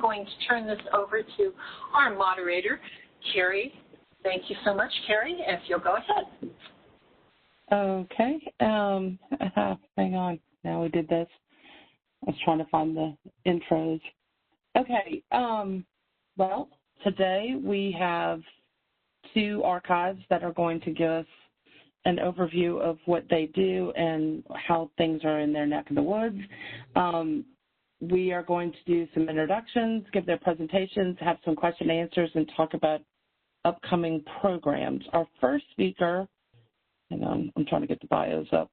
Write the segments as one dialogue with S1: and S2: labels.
S1: going to turn this over to our moderator, Carrie. Thank you so much, Carrie. If you'll go ahead.
S2: Okay. Hang on. Now we did this. I was trying to find the intros. Okay. Well, today we have two archives that are going to give us an overview of what they do and how things are in their neck of the woods. We are going to do some introductions, give their presentations, have some question and answers, and talk about upcoming programs. Our first speaker, hang on, I'm trying to get the bios up,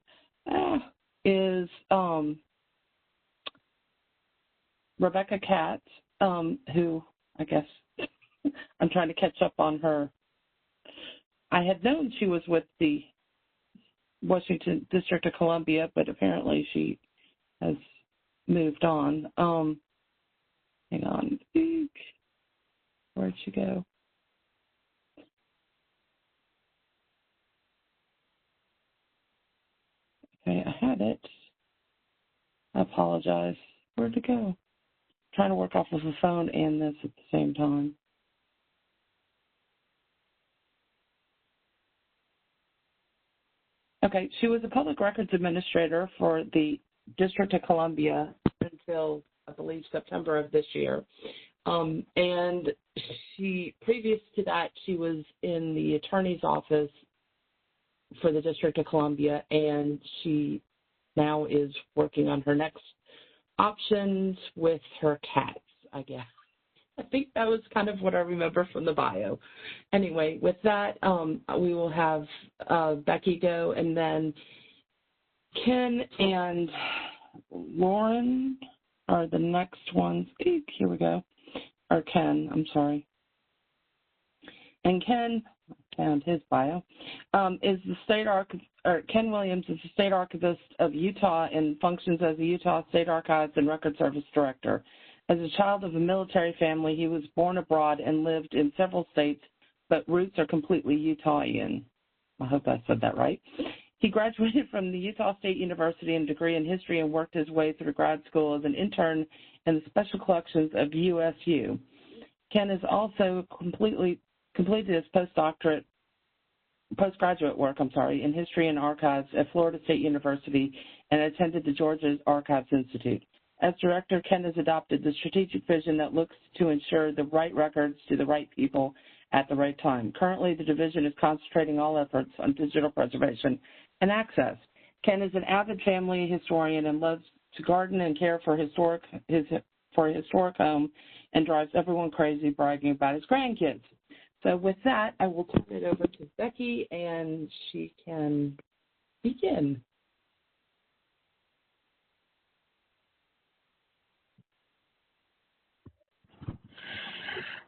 S2: is Rebecca Katz, who I guess I'm trying to catch up on her. I had known she was with the Washington District of Columbia, but apparently she has moved on. Hang on. Where'd she go? Okay, I had it. I apologize. Where'd it go? Trying to work off of the phone and this at the same time. Okay, she was a public records administrator for the District of Columbia until, I believe, September of this year. And she, previous to that, she was in the attorney's office for the District of Columbia, and she now is working on her next options with her cats, I guess. I think that was kind of what I remember from the bio. Anyway, with that, we will have Becky go, and then Ken and Lauren are the next ones. Here we go. Or Ken, I'm sorry. And Ken, I found his bio, is the state Ken Williams is the state archivist of Utah and functions as the Utah State Archives and Record Service Director. As a child of a military family, he was born abroad and lived in several states, but roots are completely Utahian. I hope I said that right. He graduated from the Utah State University and degree in history and worked his way through grad school as an intern in the special collections of USU. Ken has also completed his postgraduate work, in history and archives at Florida State University and attended the Georgia Archives Institute. As director, Ken has adopted the strategic vision that looks to ensure the right records to the right people at the right time. Currently, the division is concentrating all efforts on digital preservation and access. Ken is an avid family historian and loves to garden and care for a historic home and drives everyone crazy bragging about his grandkids. So with that, I will turn it over to Becky, and she can begin.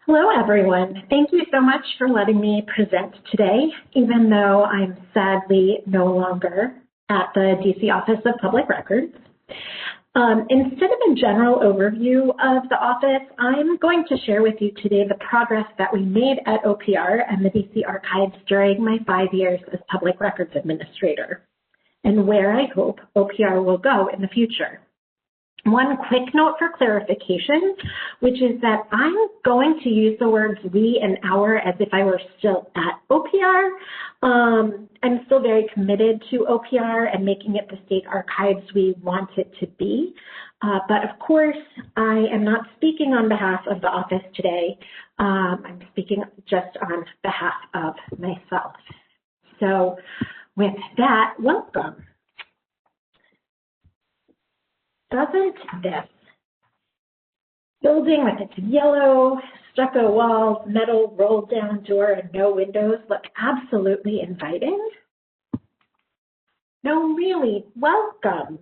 S3: Hello, everyone. Thank you so much for letting me present today, even though I'm sadly no longer at the DC Office of Public Records. Instead of a general overview of the office, I'm going to share with you today the progress that we made at OPR and the DC Archives during my 5 years as Public Records Administrator, and where I hope OPR will go in the future. One quick note for clarification, which is that I'm going to use the words we and our as if I were still at OPR. I'm still very committed to OPR and making it the state archives we want it to be. But of course, I am not speaking on behalf of the office today. I'm speaking just on behalf of myself. So with that, welcome. Doesn't this building with its yellow stucco walls, metal rolled down door, and no windows look absolutely inviting? No, really, welcome.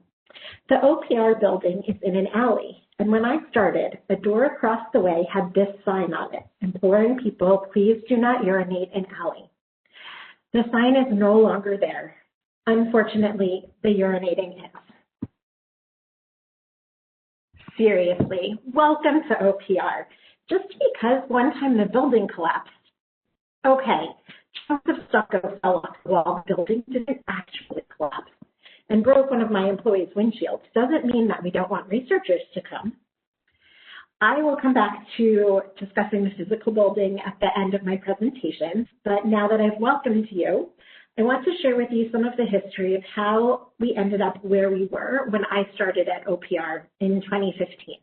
S3: The OPR building is in an alley, and when I started, a door across the way had this sign on it, imploring people, please do not urinate in alley. The sign is no longer there. Unfortunately, the urinating is. Seriously, welcome to OPR. Just because one time the building collapsed. Okay, chunks of stucco fell off the wall. The building didn't actually collapse and broke one of my employees' windshields. Doesn't mean that we don't want researchers to come. I will come back to discussing the physical building at the end of my presentation, but now that I've welcomed you, I want to share with you some of the history of how we ended up where we were when I started at OPR in 2015.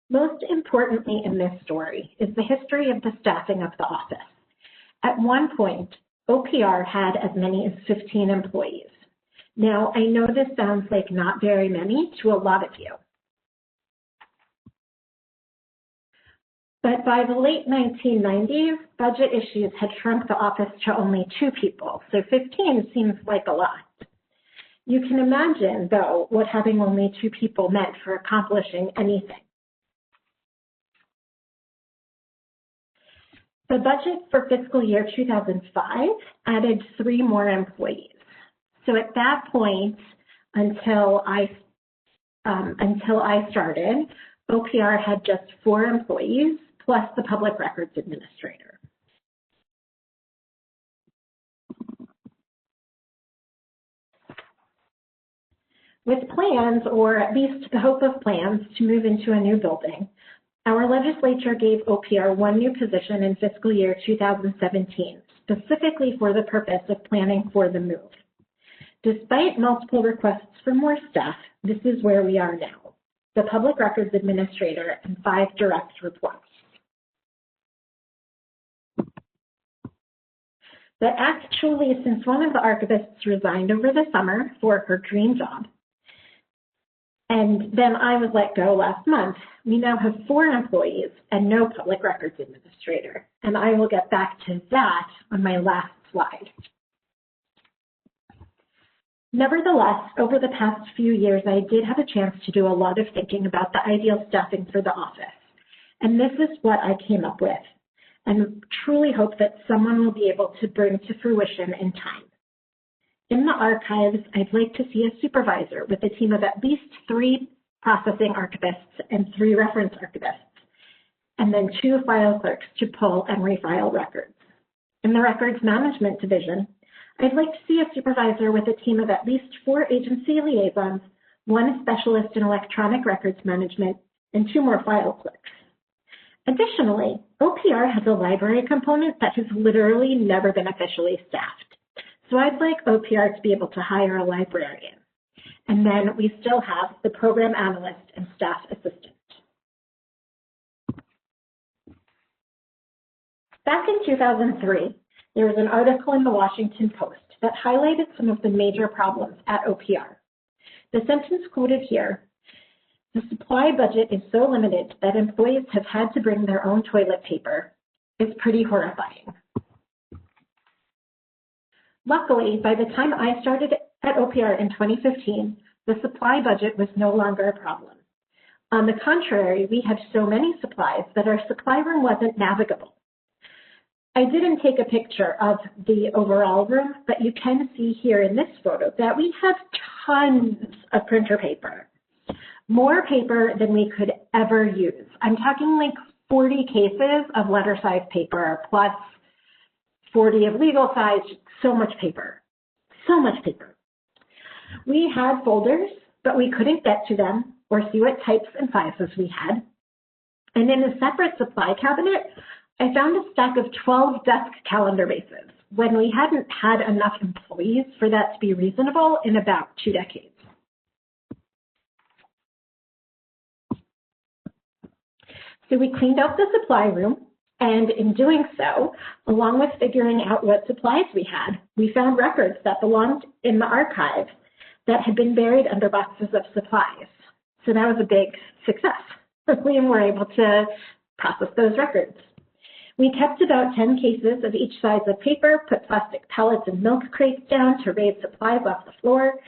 S3: Most importantly in this story is the history of the staffing of the office. At one point, OPR had as many as 15 employees. Now, I know this sounds like not very many to a lot of you. But by the late 1990s, budget issues had shrunk the office to only 2 people, so 15 seems like a lot. You can imagine, though, what having only 2 people meant for accomplishing anything. The budget for fiscal year 2005 added 3 more employees. So at that point, until I started, OPR had just 4 employees, plus the public records administrator. With plans, or at least the hope of plans, to move into a new building, our legislature gave OPR 1 new position in fiscal year 2017, specifically for the purpose of planning for the move. Despite multiple requests for more staff, this is where we are now, the public records administrator and 5 direct reports. But actually, since one of the archivists resigned over the summer for her dream job, and then I was let go last month, we now have 4 employees and no public records administrator. And I will get back to that on my last slide. Nevertheless, over the past few years, I did have a chance to do a lot of thinking about the ideal staffing for the office. And this is what I came up with, and truly hope that someone will be able to bring to fruition in time. In the archives, I'd like to see a supervisor with a team of at least 3 processing archivists and 3 reference archivists, and then 2 file clerks to pull and refile records. In the records management division, I'd like to see a supervisor with a team of at least 4 agency liaisons, 1 specialist in electronic records management, and 2 more file clerks. Additionally, OPR has a library component that has literally never been officially staffed. So I'd like OPR to be able to hire a librarian. And then we still have the program analyst and staff assistant. Back in 2003, there was an article in the Washington Post that highlighted some of the major problems at OPR. The sentence quoted here, "The supply budget is so limited that employees have had to bring their own toilet paper," is pretty horrifying. Luckily, by the time I started at OPR in 2015, the supply budget was no longer a problem. On the contrary, we had so many supplies that our supply room wasn't navigable. I didn't take a picture of the overall room, but you can see here in this photo that we have tons of printer paper. More paper than we could ever use. I'm talking like 40 cases of letter size paper plus 40 of legal size, so much paper, so much paper. We had folders, but we couldn't get to them or see what types and sizes we had. And in a separate supply cabinet, I found a stack of 12 desk calendar bases when we hadn't had enough employees for that to be reasonable in about 2 decades. So we cleaned out the supply room, and in doing so, along with figuring out what supplies we had, we found records that belonged in the archive that had been buried under boxes of supplies. So that was a big success. We were able to process those records. We kept about 10 cases of each size of paper, put plastic pallets and milk crates down to raise supplies off the floor,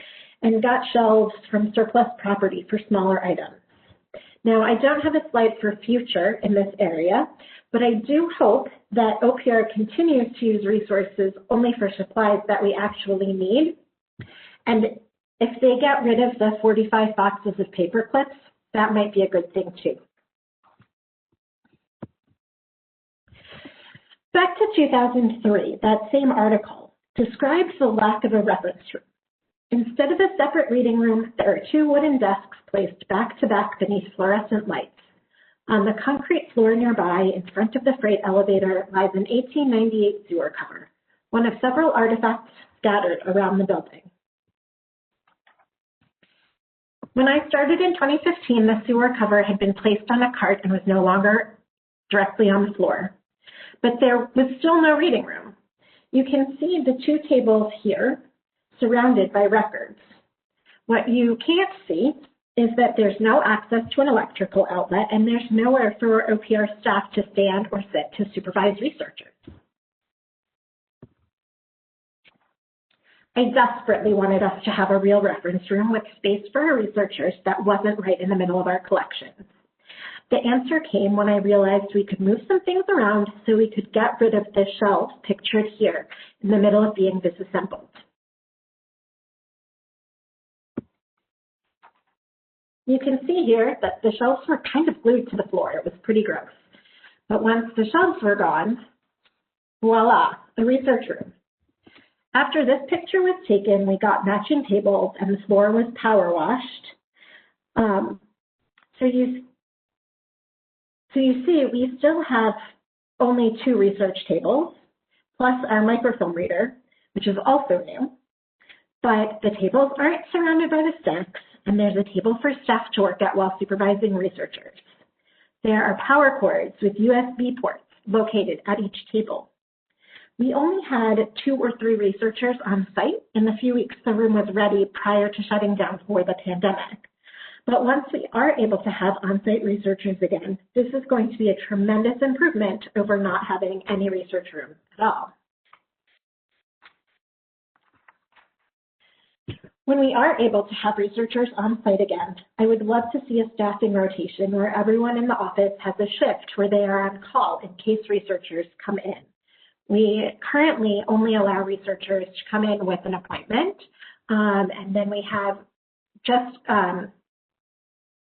S3: and got shelves from surplus property for smaller items. Now, I don't have a slide for future in this area, but I do hope that OPR continues to use resources only for supplies that we actually need. And if they get rid of the 45 boxes of paper clips, that might be a good thing too. Back to 2003, that same article describes the lack of a reference room. Instead of a separate reading room, there are 2 wooden desks placed back to back beneath fluorescent lights. On the concrete floor nearby, in front of the freight elevator, lies an 1898 sewer cover, one of several artifacts scattered around the building. When I started in 2015, the sewer cover had been placed on a cart and was no longer directly on the floor. But there was still no reading room. You can see the 2 tables here surrounded by records. What you can't see is that there's no access to an electrical outlet and there's nowhere for OPR staff to stand or sit to supervise researchers. I desperately wanted us to have a real reference room with space for our researchers that wasn't right in the middle of our collections. The answer came when I realized we could move some things around so we could get rid of the shelves pictured here in the middle of being disassembled. You can see here that the shelves were kind of glued to the floor. It was pretty gross. But once the shelves were gone, voila, a research room. After this picture was taken, we got matching tables and the floor was power washed. So you see, we still have only 2 research tables, plus our microfilm reader, which is also new. But the tables aren't surrounded by the stacks, and there's a table for staff to work at while supervising researchers. There are power cords with USB ports located at each table. We only had 2 or 3 researchers on site in the few weeks the room was ready prior to shutting down for the pandemic. But once we are able to have on-site researchers again, this is going to be a tremendous improvement over not having any research room at all. When we are able to have researchers on site again, I would love to see a staffing rotation where everyone in the office has a shift where they are on call in case researchers come in. We currently only allow researchers to come in with an appointment, and then we have just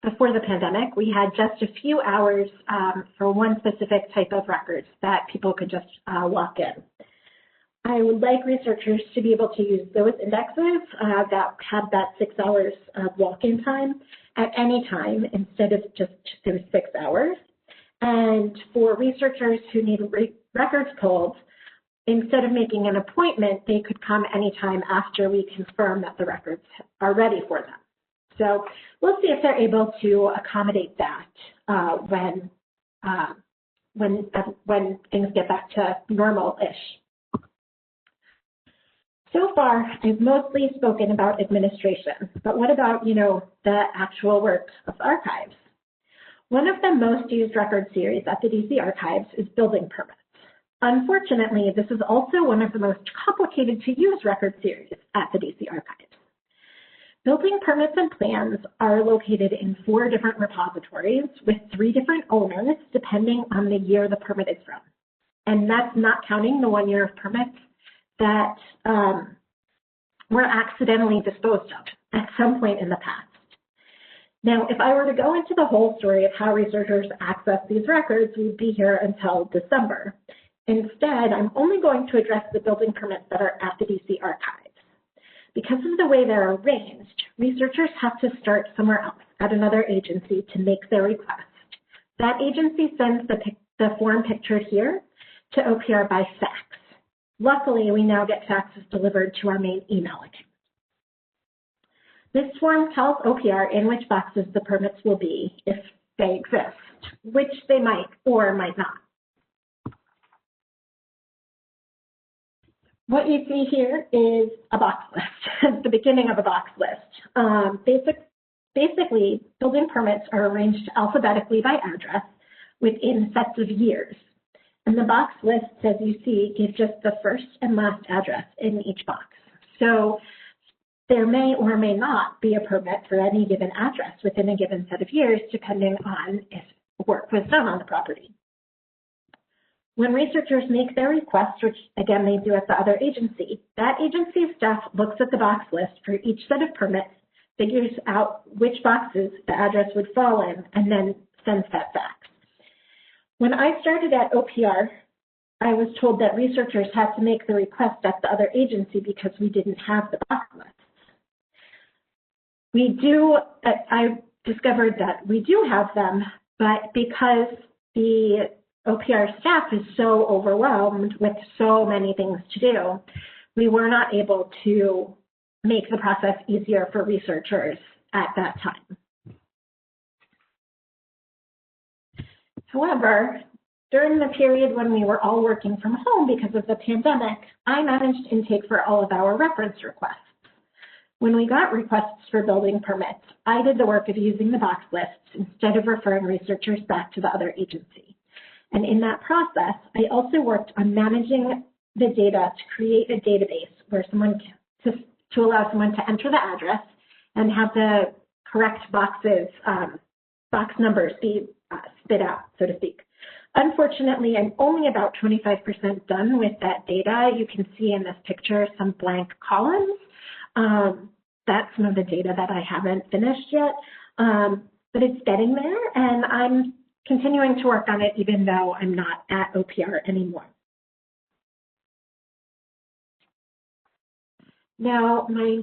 S3: before the pandemic, we had just a few hours for one specific type of records that people could just walk in. I would like researchers to be able to use those indexes that have that 6 hours of walk-in time at any time instead of just those 6 hours. And for researchers who need records pulled, instead of making an appointment, they could come anytime after we confirm that the records are ready for them. So we'll see if they're able to accommodate that when things get back to normal-ish. So far, I've mostly spoken about administration, but what about, the actual work of archives? One of the most used record series at the DC Archives is building permits. Unfortunately, this is also one of the most complicated to use record series at the DC Archives. Building permits and plans are located in 4 different repositories with 3 different owners depending on the year the permit is from. And that's not counting the 1 year of permits that were accidentally disposed of at some point in the past. Now, if I were to go into the whole story of how researchers access these records, we'd be here until December. Instead, I'm only going to address the building permits that are at the DC Archives. Because of the way they're arranged, researchers have to start somewhere else at another agency to make their request. That agency sends the form pictured here to OPR by fax. Luckily, we now get faxes delivered to our main email account. This form tells OPR in which boxes the permits will be if they exist, which they might or might not. What you see here is a box list, the beginning of a box list. Basically, building permits are arranged alphabetically by address within sets of years. And the box lists, as you see, give just the first and last address in each box. So there may or may not be a permit for any given address within a given set of years, depending on if work was done on the property. When researchers make their request, which again they do at the other agency, that agency's staff looks at the box list for each set of permits, figures out which boxes the address would fall in, and then sends that fax. When I started at OPR, I was told that researchers had to make the request at the other agency because we didn't have the box lists. I discovered that we do have them, but because the OPR staff is so overwhelmed with so many things to do, we were not able to make the process easier for researchers at that time. However, during the period when we were all working from home because of the pandemic, I managed intake for all of our reference requests. When we got requests for building permits, I did the work of using the box lists instead of referring researchers back to the other agency. And in that process, I also worked on managing the data to create a database where to allow someone to enter the address and have the correct box numbers be spit out, so to speak. Unfortunately, I'm only about 25% done with that data. You can see in this picture some blank columns. That's some of the data that I haven't finished yet, but it's getting there, and I'm continuing to work on it even though I'm not at OPR anymore. Now, my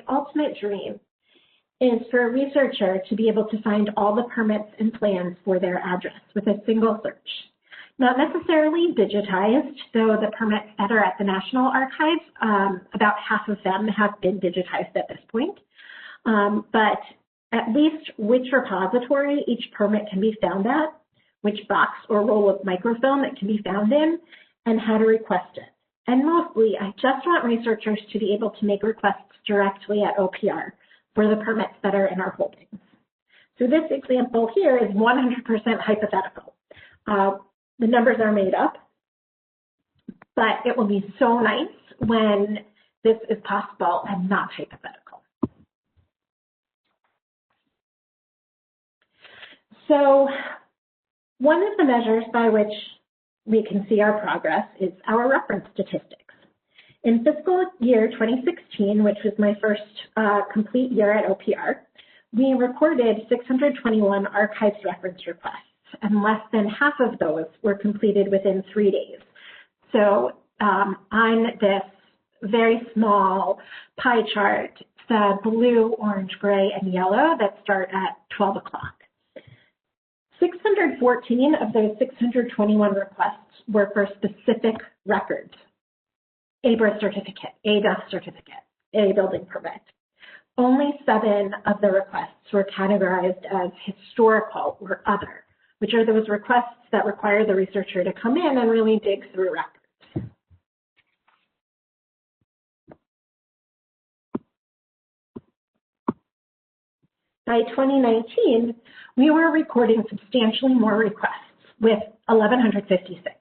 S3: ultimate dream, is for a researcher to be able to find all the permits and plans for their address with a single search. Not necessarily digitized, though the permits that are at the National Archives, about half of them have been digitized at this point. But at least which repository each permit can be found at, which box or roll of microfilm it can be found in, and how to request it. And mostly, I just want researchers to be able to make requests directly at OPR for the permits that are in our holdings. So this example here is 100% hypothetical. The numbers are made up, but it will be so nice when this is possible and not hypothetical. So one of the measures by which we can see our progress is our reference statistics. In fiscal year 2016, which was my first complete year at OPR, we recorded 621 archives reference requests, and less than half of those were completed within 3 days. So on this very small pie chart, the blue, orange, gray, and yellow that start at 12 o'clock. 614 of those 621 requests were for specific records: a birth certificate, a death certificate, a building permit. Only 7 of the requests were categorized as historical or other, which are those requests that require the researcher to come in and really dig through records. By 2019, we were recording substantially more requests with 1,156,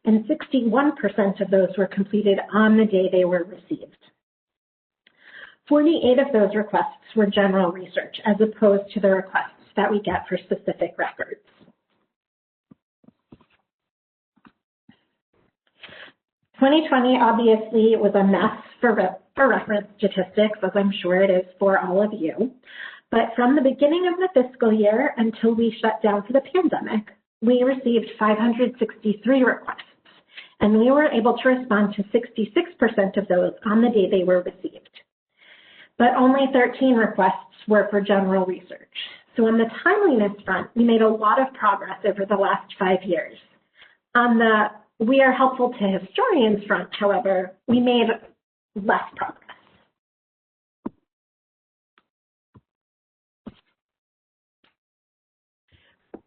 S3: and 61% of those were completed on the day they were received. 48 of those requests were general research, as opposed to the requests that we get for specific records. "2020 obviously was a mess for reference statistics, as I'm sure it is for all of you. But from the beginning of the fiscal year until we shut down for the pandemic, we received 563 requests, and we were able to respond to 66% of those on the day they were received. But only 13 requests were for general research. So on the timeliness front, we made a lot of progress over the last 5 years. On the "we are helpful to historians" front, however, we made less progress.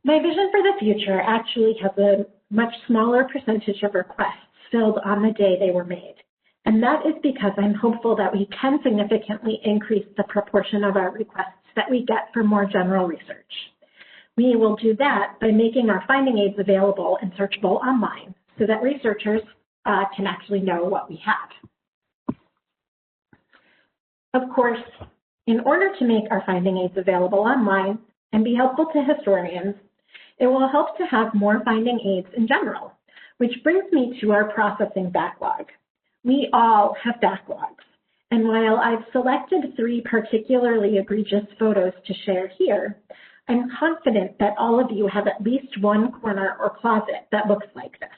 S3: My vision for the future actually has a much smaller percentage of requests filled on the day they were made. And that is because I'm hopeful that we can significantly increase the proportion of our requests that we get for more general research. We will do that by making our finding aids available and searchable online so that researchers can actually know what we have. Of course, in order to make our finding aids available online and be helpful to historians, it will help to have more finding aids in general, which brings me to our processing backlog. We all have backlogs, and while I've selected 3 particularly egregious photos to share here, I'm confident that all of you have at least one corner or closet that looks like this.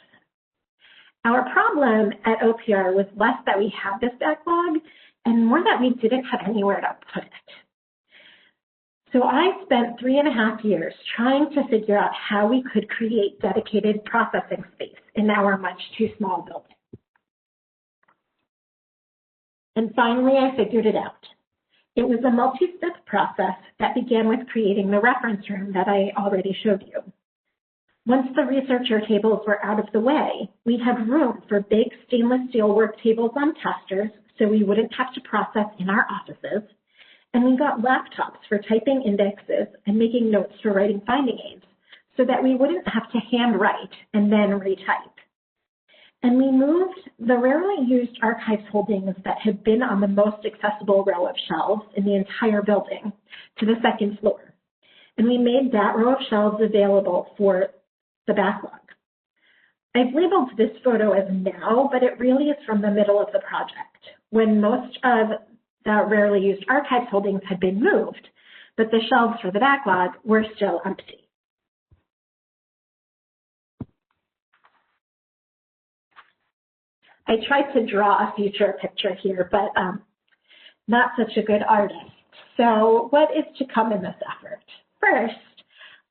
S3: Our problem at OPR was less that we have this backlog and more that we didn't have anywhere to put it. So I spent 3.5 years trying to figure out how we could create dedicated processing space in our much too small building. And finally, I figured it out. It was a multi-step process that began with creating the reference room that I already showed you. Once the researcher tables were out of the way, we had room for big stainless steel work tables on testers so we wouldn't have to process in our offices, and we got laptops for typing indexes and making notes for writing finding aids so that we wouldn't have to handwrite and then retype. And we moved the rarely used archives holdings that had been on the most accessible row of shelves in the entire building to the second floor. And we made that row of shelves available for the backlog. I've labeled this photo as now, but it really is from the middle of the project, when most of the rarely used archives holdings had been moved, but the shelves for the backlog were still empty. I tried to draw a future picture here, but not such a good artist. So what is to come in this effort? First,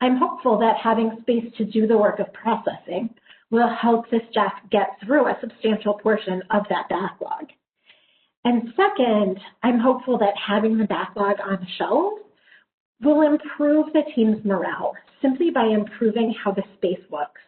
S3: I'm hopeful that having space to do the work of processing will help the staff get through a substantial portion of that backlog. And second, I'm hopeful that having the backlog on shelves will improve the team's morale simply by improving how the space looks.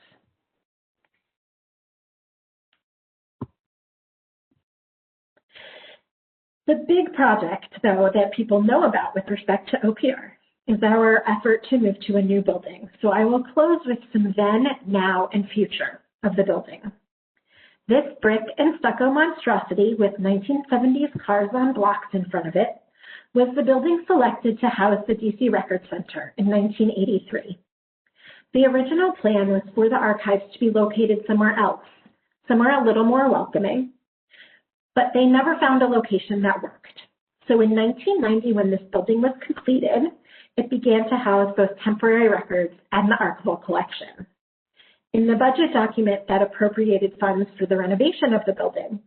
S3: The big project, though, that people know about with respect to OPR is our effort to move to a new building. So I will close with some then, now, and future of the building. This brick and stucco monstrosity with 1970s cars on blocks in front of it was the building selected to house the DC Record Center in 1983. The original plan was for the archives to be located somewhere else, somewhere a little more welcoming, but they never found a location that worked. So in 1990, when this building was completed, it began to house both temporary records and the archival collection. In the budget document that appropriated funds for the renovation of the building,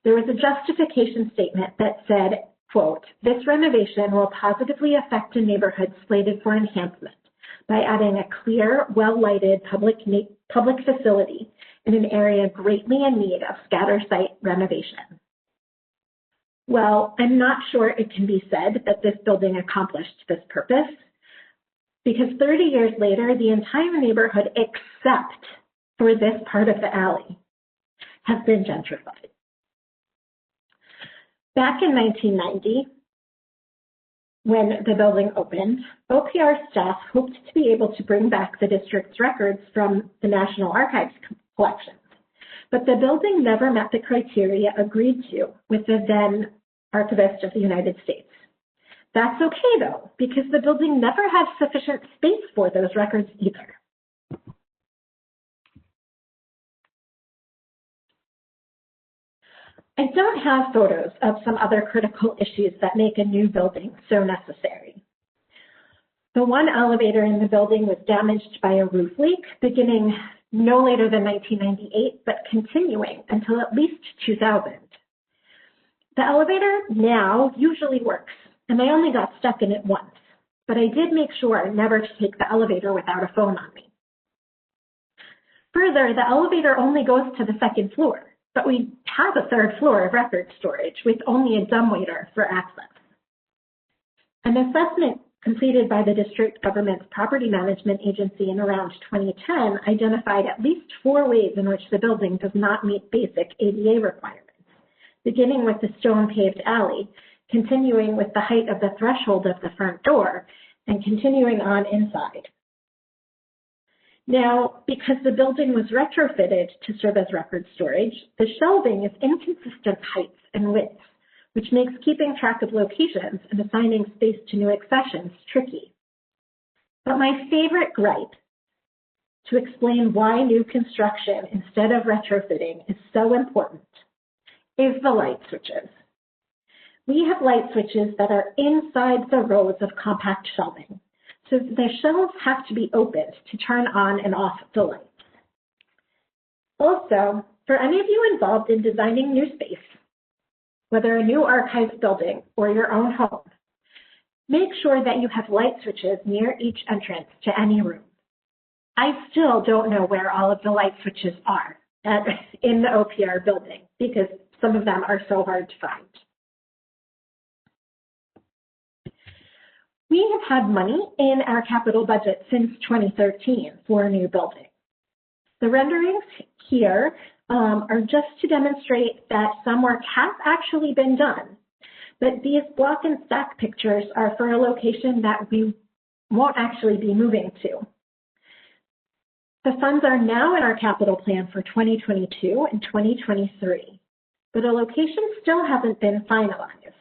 S3: there was a justification statement that said, quote, "This renovation will positively affect a neighborhood slated for enhancement by adding a clear, well-lighted public facility in an area greatly in need of scatter site renovation." Well, I'm not sure it can be said that this building accomplished this purpose, because 30 years later, the entire neighborhood, except for this part of the alley, has been gentrified. Back in 1990, when the building opened, OPR staff hoped to be able to bring back the district's records from the National Archives collections. But the building never met the criteria agreed to with the then Archivist of the United States. That's okay, though, because the building never had sufficient space for those records either. I don't have photos of some other critical issues that make a new building so necessary. The one elevator in the building was damaged by a roof leak beginning no later than 1998, but continuing until at least 2000. The elevator now usually works, and I only got stuck in it once, but I did make sure never to take the elevator without a phone on me. Further, the elevator only goes to the second floor, but we have a third floor of record storage with only a dumbwaiter for access. An assessment completed by the district government's property management agency in around 2010 identified at least 4 ways in which the building does not meet basic ADA requirements, beginning with the stone-paved alley, continuing with the height of the threshold of the front door, and continuing on inside. Now, because the building was retrofitted to serve as record storage, the shelving is inconsistent heights and widths, which makes keeping track of locations and assigning space to new accessions tricky. But my favorite gripe to explain why new construction instead of retrofitting is so important is the light switches. We have light switches that are inside the rows of compact shelving, so the shelves have to be opened to turn on and off the lights. Also, for any of you involved in designing new space, whether a new archives building or your own home, make sure that you have light switches near each entrance to any room. I still don't know where all of the light switches are in the OPR building because some of them are so hard to find. We have had money in our capital budget since 2013 for a new building. The renderings here are just to demonstrate that some work has actually been done, but these block and stack pictures are for a location that we won't actually be moving to. The funds are now in our capital plan for 2022 and 2023, but a location still hasn't been finalized.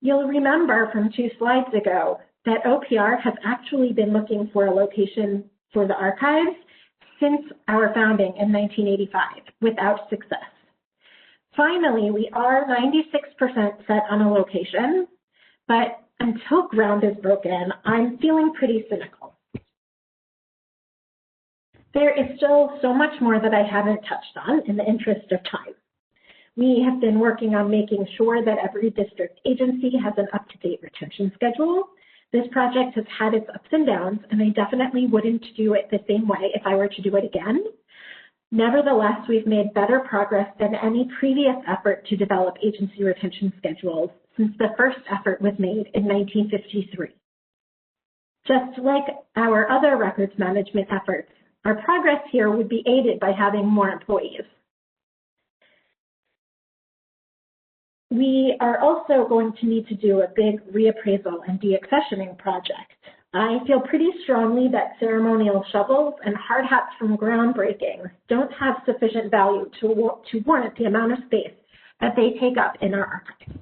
S3: You'll remember from 2 slides ago that OPR has actually been looking for a location for the archives since our founding in 1985 without success. Finally, we are 96% set on a location, but until ground is broken, I'm feeling pretty cynical. There is still so much more that I haven't touched on in the interest of time. We have been working on making sure that every district agency has an up-to-date retention schedule. This project has had its ups and downs, and I definitely wouldn't do it the same way if I were to do it again. Nevertheless, we've made better progress than any previous effort to develop agency retention schedules since the first effort was made in 1953. Just like our other records management efforts, our progress here would be aided by having more employees. We are also going to need to do a big reappraisal and deaccessioning project. I feel pretty strongly that ceremonial shovels and hard hats from groundbreaking don't have sufficient value to warrant the amount of space that they take up in our archives.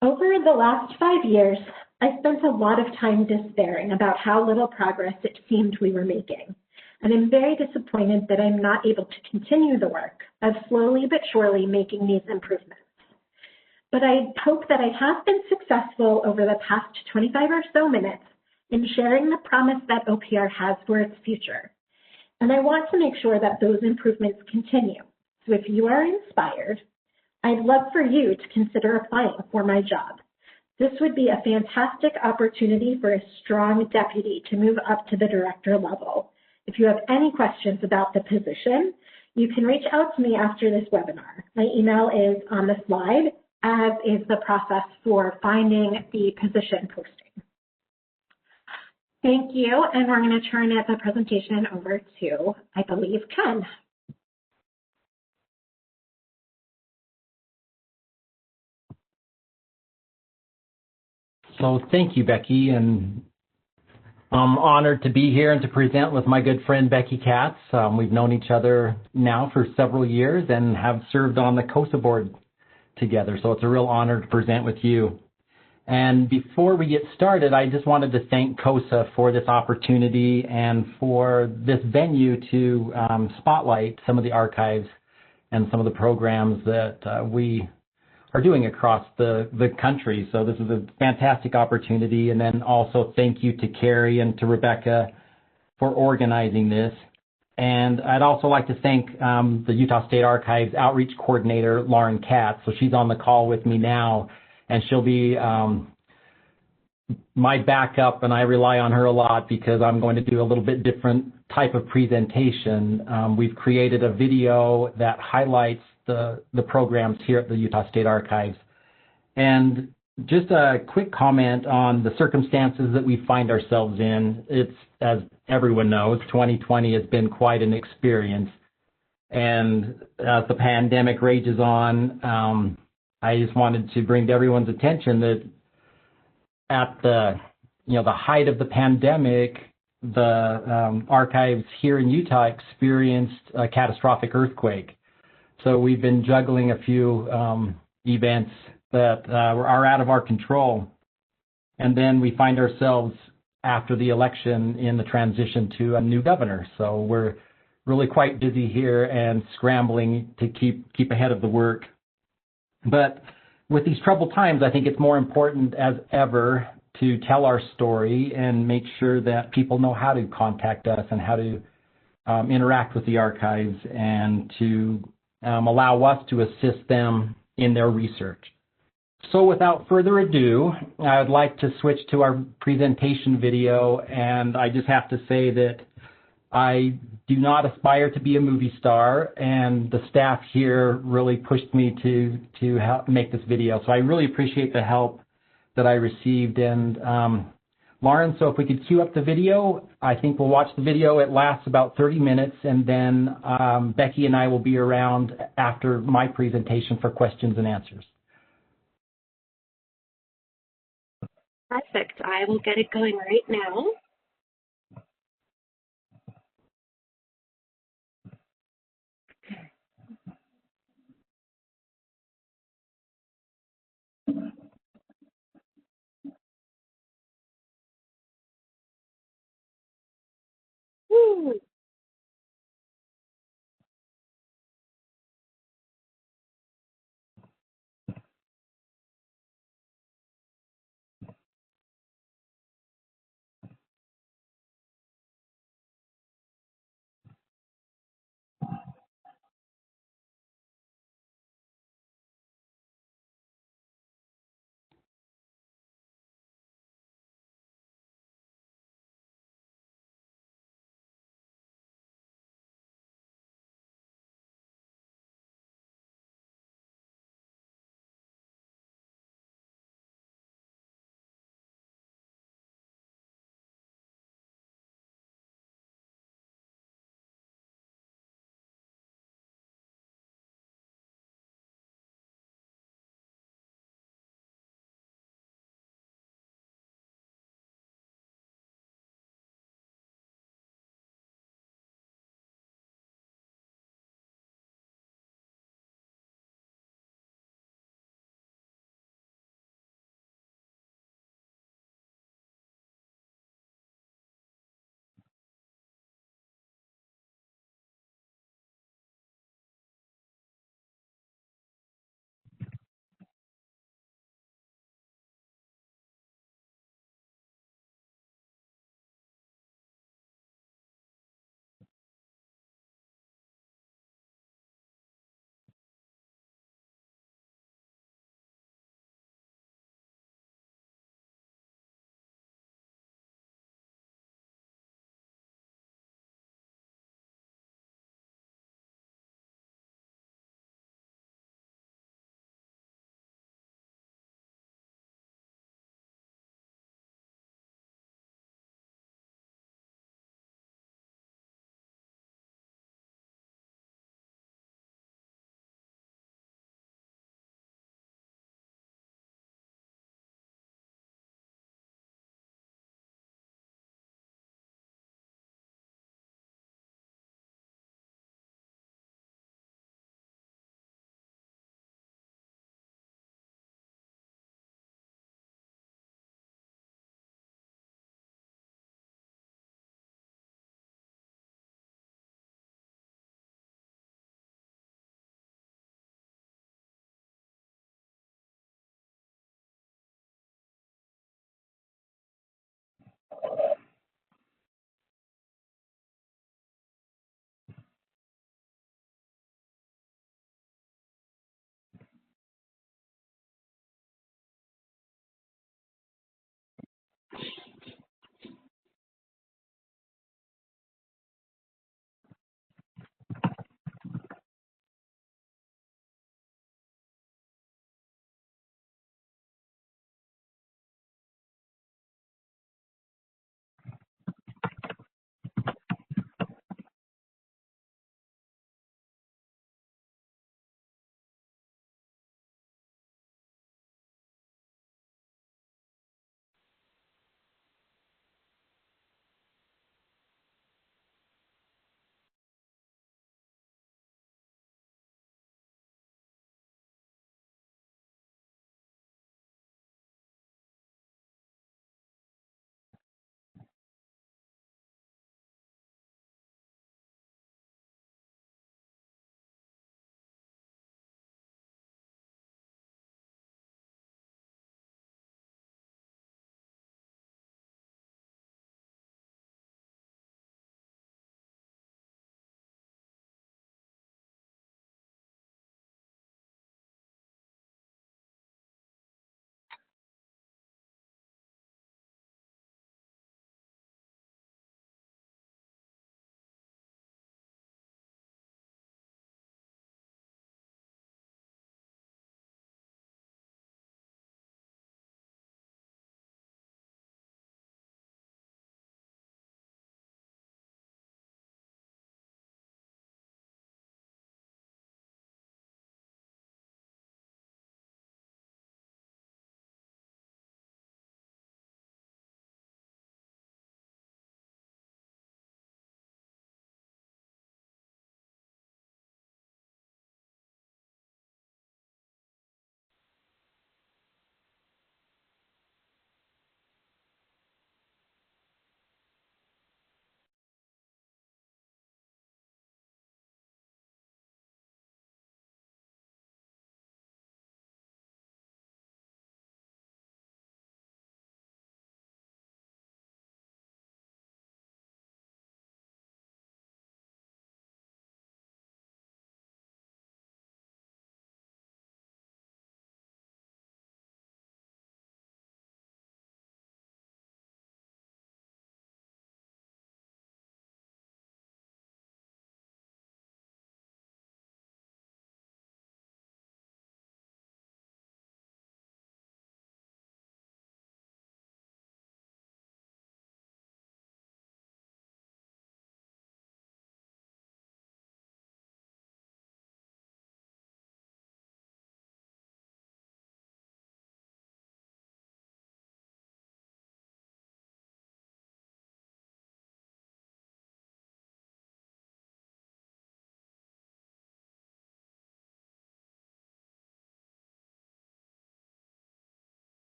S3: Over the last 5 years, I spent a lot of time despairing about how little progress it seemed we were making. And I'm very disappointed that I'm not able to continue the work of slowly but surely making these improvements. But I hope that I have been successful over the past 25 or so minutes in sharing the promise that OPR has for its future. And I want to make sure that those improvements continue. So if you are inspired, I'd love for you to consider applying for my job. This would be a fantastic opportunity for a strong deputy to move up to the director level. If you have any questions about the position, you can reach out to me after this webinar. My email is on the slide, as is the process for finding the position posting. Thank you, and we're going to turn the presentation over to, I believe, Ken.
S4: So thank you, Becky, and I'm honored to be here and to present with my good friend Becky Katz. We've known each other now for several years and have served on the CoSA board together, so it's a real honor to present with you. And before we get started, I just wanted to thank CoSA for this opportunity and for this venue to spotlight some of the archives and some of the programs that we are doing across the country. So this is a fantastic opportunity. And then also thank you to Carrie and to Rebecca for organizing this. And I'd also like to thank the Utah State Archives Outreach Coordinator, Lauren Katz. So she's on the call with me now, and she'll be my backup, and I rely on her a lot because I'm going to do a little bit different type of presentation. We've created a video that highlights the programs here at the Utah State Archives. And just a quick comment on the circumstances that we find ourselves in. It's, as everyone knows, 2020 has been quite an experience. And as the pandemic rages on, I just wanted to bring to everyone's attention that at the height of the pandemic, the archives here in Utah experienced a catastrophic earthquake. So we've been juggling a few events that are out of our control. And then we find ourselves after the election in the transition to a new governor. So we're really quite busy here and scrambling to keep ahead of the work. But with these troubled times, I think it's more important as ever to tell our story and make sure that people know how to contact us and how to interact with the archives and to allow us to assist them in their research. So without further ado, I would like to switch to our presentation video, and I just have to say that I do not aspire to be a movie star, and the staff here really pushed me to help make this video. So I really appreciate the help that I received. And Lauren, so if we could cue up the video, I think we'll watch the video. It lasts about 30 minutes, and then Becky and I will be around after my presentation for questions and answers.
S3: Perfect. I will get it going right now. Woo.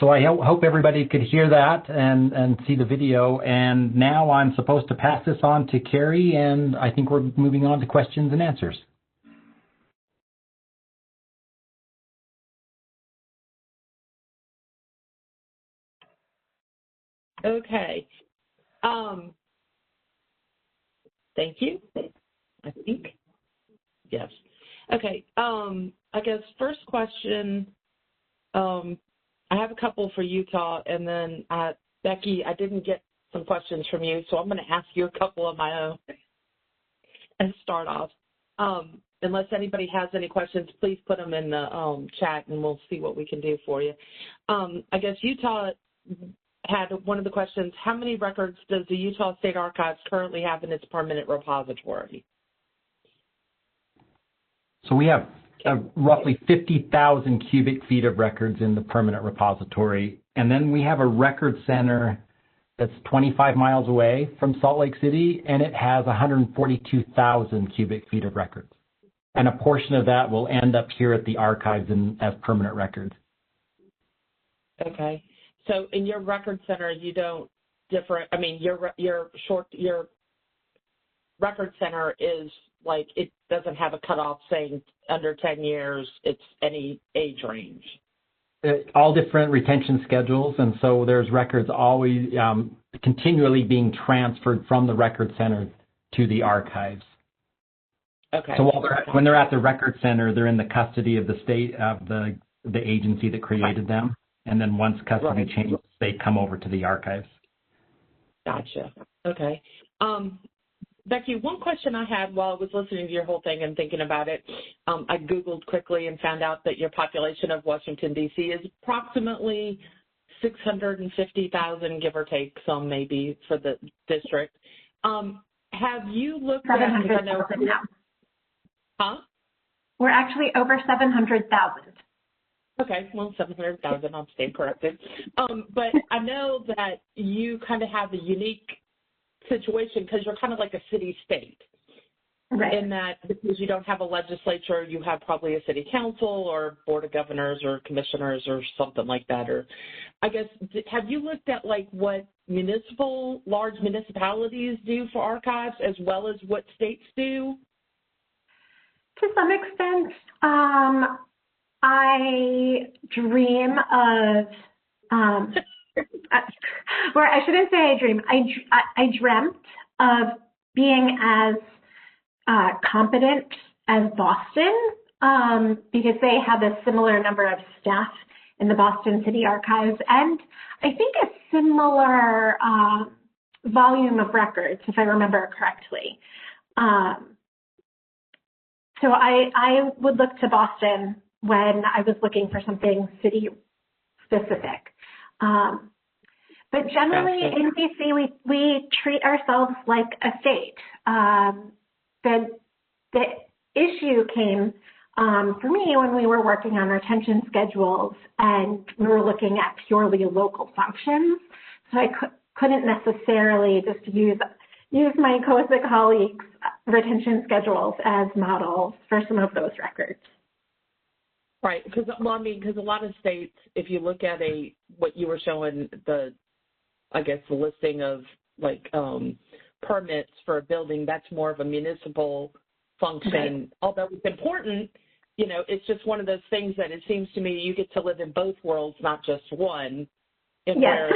S4: So I hope everybody could hear that and see the video. And now I'm supposed to pass this on to Carrie, and I think we're moving on to questions and answers.
S2: Okay. Thank you. I think. Yes. Okay. I guess first question, I have a couple for Utah, and then Becky, I didn't get some questions from you, so I'm going to ask you a couple of my own and start off. Unless anybody has any questions, please put them in the chat, and we'll see what we can do for you. I guess Utah had one of the questions, how many records does the Utah State Archives currently have in its permanent repository?
S4: So we have roughly 50,000 cubic feet of records in the permanent repository. And then we have a record center that's 25 miles away from Salt Lake City, and it has 142,000 cubic feet of records. And a portion of that will end up here at the archives as permanent records.
S2: Okay. So in your record center, you don't I mean, your record center is like, it doesn't have a cutoff saying under 10 years, it's any age range.
S4: All different retention schedules, and so there's records always continually being transferred from the record center to the archives.
S2: Okay.
S4: So when they're at the record center, they're in the custody of the state, of the agency that created them, and then once custody changes, they come over to the archives.
S2: Gotcha. Okay. Becky, one question I had while I was listening to your whole thing and thinking about it, I Googled quickly and found out that your population of Washington, D.C. is approximately 650,000, give or take, some maybe for the district. Have you looked at...
S3: 700,000 now.
S2: Huh?
S3: We're actually over 700,000.
S2: Okay, well, 700,000, I'm staying corrected. But I know that you kind of have a unique situation because you're kind of like a city-state.
S3: Right.
S2: In that because you don't have a legislature, you have probably a city council or board of governors or commissioners or something like that. Or I guess, have you looked at like what large municipalities do for archives as well as what states do?
S3: To some extent, I dream of, or I shouldn't say I dream, I dreamt of being as competent as Boston because they have a similar number of staff in the Boston City Archives and I think a similar volume of records, if I remember correctly. So I would look to Boston when I was looking for something city specific. But generally in DC, we treat ourselves like a state. The issue came for me when we were working on retention schedules and we were looking at purely local functions. So I couldn't necessarily just use my CoSA colleagues' retention schedules as models for some of those records.
S2: Right, because a lot of states, if you look at what you were showing, the listing of like permits for a building, that's more of a municipal function. Right. Although it's important, it's just one of those things that it seems to me you get to live in both worlds, not just one.
S3: Yes.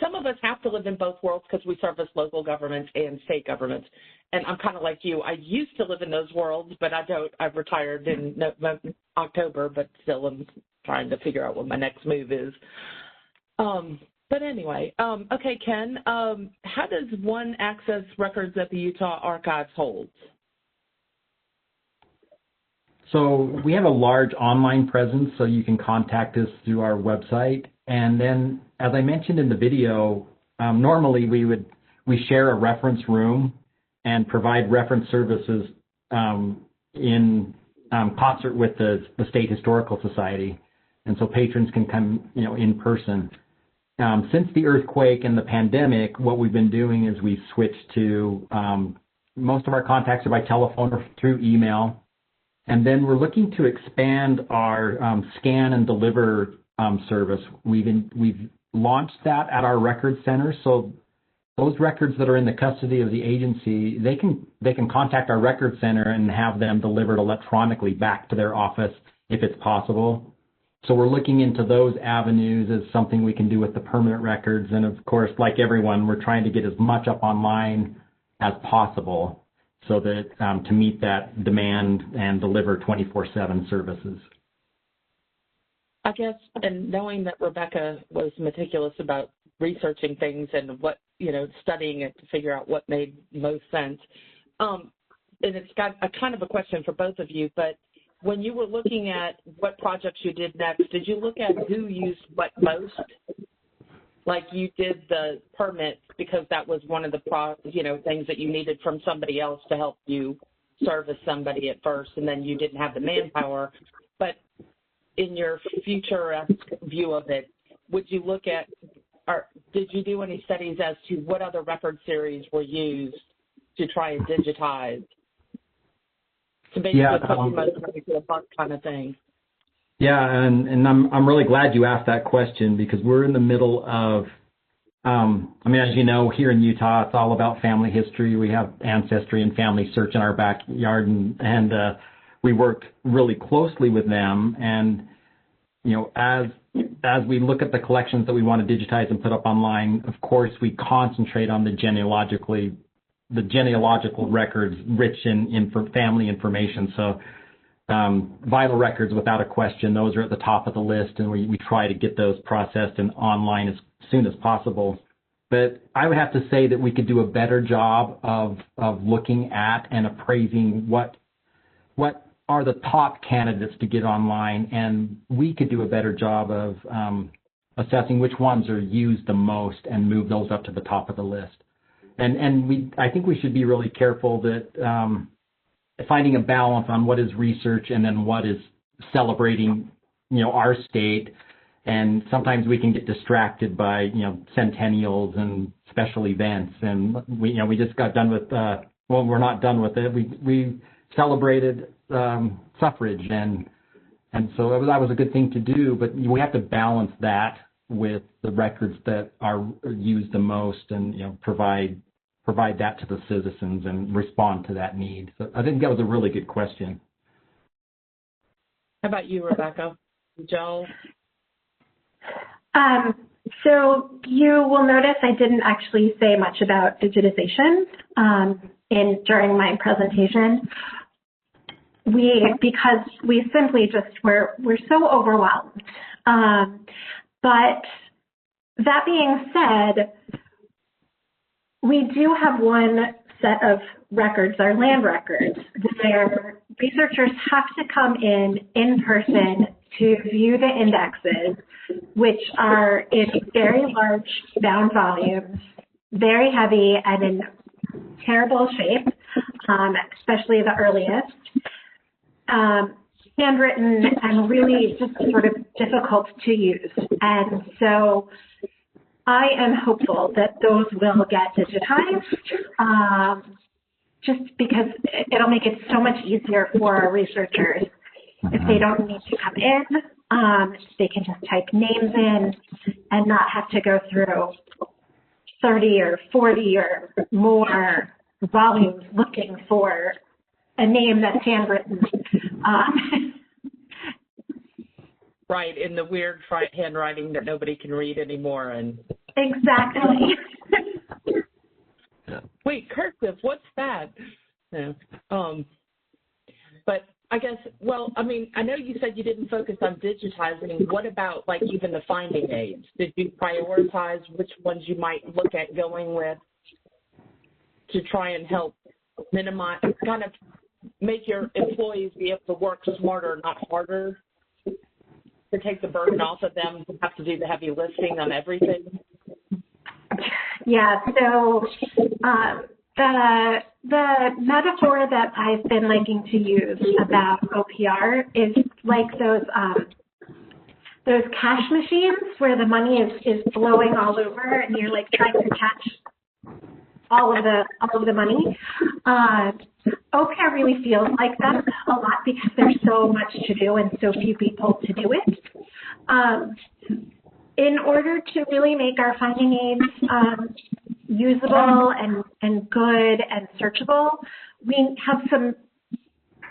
S2: Some of us have to live in both worlds because we service local governments and state governments. And I'm kind of like you. I used to live in those worlds, but I don't. I've retired in October, but still I'm trying to figure out what my next move is. But anyway, okay, Ken, how does one access records that the Utah Archives holds?
S4: So we have a large online presence, so you can contact us through our website. And then, as I mentioned in the video, normally we share a reference room and provide reference services in concert with the State Historical Society, and so patrons can come, in person. Since the earthquake and the pandemic, what we've been doing is we switched to most of our contacts are by telephone or through email. And then we're looking to expand our scan and deliver service. We've launched that at our record center, so those records that are in the custody of the agency, they can contact our record center and have them delivered electronically back to their office if it's possible. So we're looking into those avenues as something we can do with the permanent records. And of course, like everyone, we're trying to get as much up online as possible so that to meet that demand and deliver 24/7 services.
S2: I guess, and knowing that Rebecca was meticulous about researching things and what, studying it to figure out what made most sense. And it's got a kind of a question for both of you, but when you were looking at what projects you did next, did you look at who used what most? Like you did the permit because that was one of the things that you needed from somebody else to help you service somebody at first, and then you didn't have the manpower. But in your future view of it, would you look at, or did you do any studies as to what other record series were used to try and digitize? To basically put you most money to a buck kind of thing.
S4: Yeah, and I'm really glad you asked that question because we're in the middle of, as you know, here in Utah, it's all about family history. We have Ancestry and Family Search in our backyard, and we work really closely with them. And as we look at the collections that we want to digitize and put up online, of course, we concentrate on the genealogical records rich in family information. So vital records, without a question, those are at the top of the list, and we try to get those processed and online as soon as possible. But I would have to say that we could do a better job of looking at and appraising what are the top candidates to get online, and we could do a better job of assessing which ones are used the most and move those up to the top of the list. And I think we should be really careful that finding a balance on what is research and then what is celebrating, our state. And sometimes we can get distracted by, centennials and special events. And we just got done with, we're not done with it. We celebrated suffrage, and so that was a good thing to do. But we have to balance that with the records that are used the most, and provide that to the citizens and respond to that need. So I think that was a really good question.
S2: How about you, Rebecca? Joel?
S3: So you will notice I didn't actually say much about digitization during my presentation. Because we simply we're so overwhelmed. But that being said, we do have one set of records, our land records, where researchers have to come in person to view the indexes, which are in very large bound volumes, very heavy and in terrible shape, especially the earliest. Handwritten and really just sort of difficult to use. And so I am hopeful that those will get digitized, just because it'll make it so much easier for our researchers. If they don't need to come in, they can just type names in and not have to go through 30 or 40 or more volumes looking for a name that's handwritten.
S2: Right, in the weird handwriting that nobody can read anymore. And
S3: exactly.
S2: Wait, cursive, what's that? Yeah. But I guess, I know you said you didn't focus on digitizing. What about, even the finding aids? Did you prioritize which ones you might look at going with to try and help minimize, kind of make your employees be able to work smarter, not harder, to take the burden off of them to have to do the heavy lifting on everything?
S3: Yeah, so the metaphor that I've been liking to use about OPR is like those cash machines where the money is flowing all over and you're trying to catch all of the money. OPR really feels like that a lot because there's so much to do and so few people to do it. In order to really make our finding aids usable and good and searchable, we have some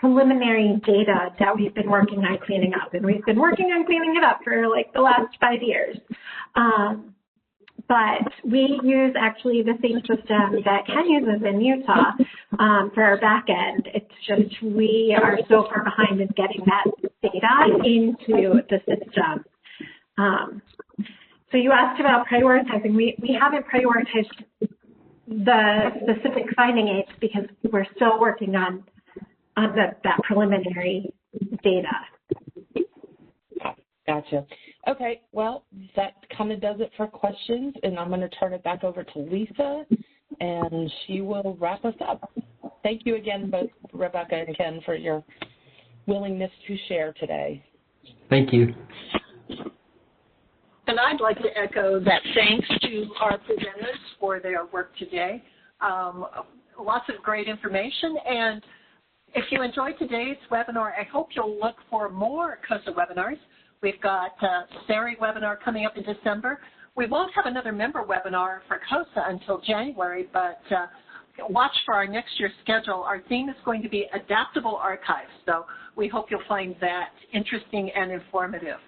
S3: preliminary data that we've been working on cleaning up, and we've been working on cleaning it up for like the last 5 years. But we use actually the same system that Ken uses in Utah for our back end. It's just we are so far behind in getting that data into the system. So you asked about prioritizing. We haven't prioritized the specific finding aids because we're still working on that preliminary data.
S2: Gotcha. Okay, well, that kind of does it for questions, and I'm going to turn it back over to Lisa, and she will wrap us up. Thank you again, both Rebecca and Ken, for your willingness to share today.
S4: Thank you.
S1: And I'd like to echo that thanks to our presenters for their work today. Lots of great information, and if you enjoyed today's webinar, I hope you'll look for more CoSA webinars. We've got a SARI webinar coming up in December. We won't have another member webinar for CoSA until January, but watch for our next year's schedule. Our theme is going to be adaptable archives, so we hope you'll find that interesting and informative.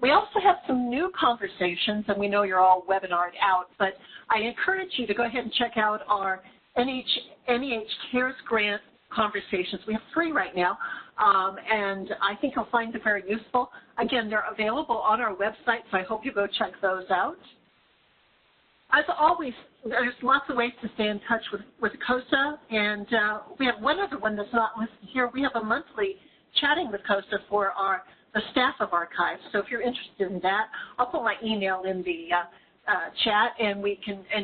S1: We also have some new conversations, and we know you're all webinared out, but I encourage you to go ahead and check out our NEH CARES grant conversations. We have 3 right now, and I think you'll find them very useful. Again, they're available on our website, so I hope you go check those out. As always, there's lots of ways to stay in touch with CoSA, and we have one other one that's not listed here. We have a monthly chatting with CoSA for the staff of archives. So if you're interested in that, I'll put my email in the chat, and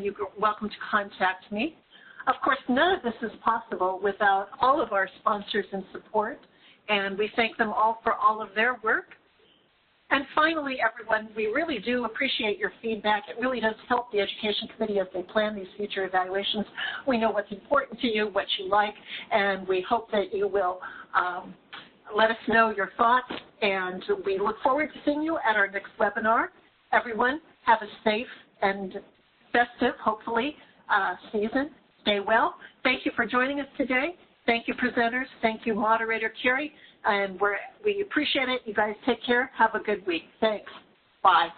S1: you're welcome to contact me. Of course, none of this is possible without all of our sponsors and support, and we thank them all for all of their work. And finally, everyone, we really do appreciate your feedback. It really does help the Education Committee as they plan these future evaluations. We know what's important to you, what you like, and we hope that you will let us know your thoughts, and we look forward to seeing you at our next webinar. Everyone, have a safe and festive, hopefully, season. Stay well. Thank you for joining us today. Thank you, presenters. Thank you, moderator Carrie. And we appreciate it. You guys take care. Have a good week. Thanks. Bye.